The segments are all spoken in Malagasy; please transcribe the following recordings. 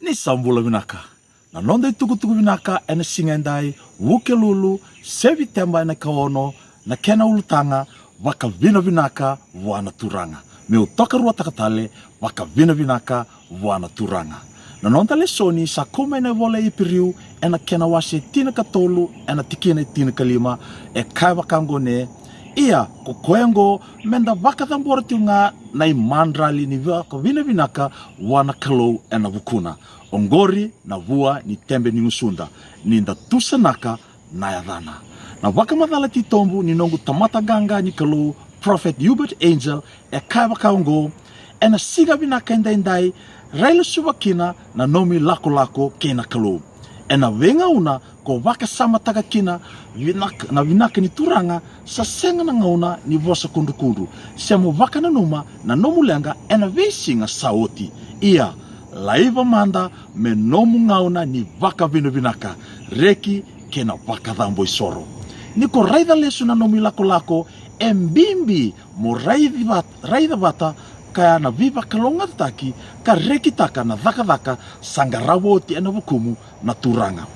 Ni sambula vinaka. Na nonda itukutuku vinaka ena singendai wuke lulu sevi temba ena kaono na kena ulutanga waka vina vinaka wana turanga. Meu toka rua takatale waka vina vinaka wana turanga. Na nonda le soni sa kuma ena vola ipiriu ena kena wase tina katolu ena tikina tina kalima e kai wakangone ia kukoengo menda waka thambora tiunga na imandrali ni waka vina vinaka wana kalou ena vukuna. Ongori na vua ni tembe ni ngusunda ni nda tusanaka na yadhana. Na waka madhala titombu ni nongu tamata ganga ni kalou Prophet Hubert Angel e kai wakaongo ena siga vinaka indai raila subakina na nomi lako lako kena kalou. Ena wenga una ko waka sama taga kina vinaka ni turanga sa senga na ngauna ni vosa kundu. Semo waka na numa na nomu lenga ena vesinga saoti. Ia laiva manda me nomu ngauna ni waka vinaka. Reki kena waka dhambo isoro. Niko raida lesu na nomi lako lako embimbi mo raida vata kaya na viva kalonga taki ka reki taka na dhaka sangarawo ti ena vukumu na turanga.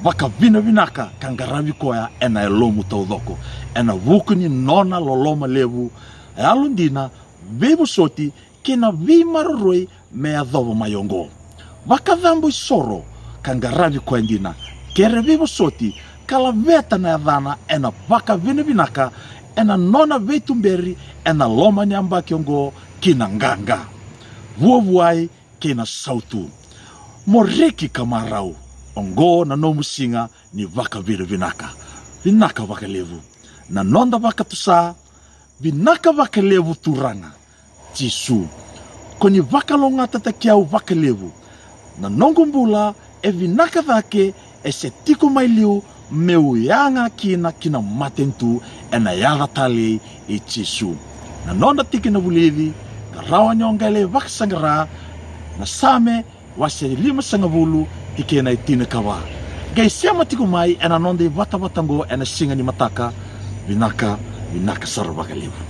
Waka vinaka kangarawi koya ena elomu taudoko. Ena vukuni nona loloma levu e alundina vivu soti kena vimaroroi me adhobo mayongo. Waka dhambo isoro kangarawi koya ndina kere vivu soti kala veta na yadhana ena waka vinaka ena nona veitumberi ena loma ni ambakiongo kina nganga. Vuavuai kina sautu. Moreki kamarau. Ongo na nomu singa ni waka vinaka. Vinaka waka levu. Na nonda waka tusa. Vinaka waka levu turanga. Jisu. Koni waka longa tatakiau waka levu. Na nongumbula e vinaka dhake e se tiko mailiu meu yanga kina matentu ena yaga tali e Jisu. Na nonda tiki na vulevi rawa nyongale waksangara na same wase 5 tike na itina kawa. Gai sema tiku mai ena nonde wata watango ena singa ni mataka vinaka sarabaka levu.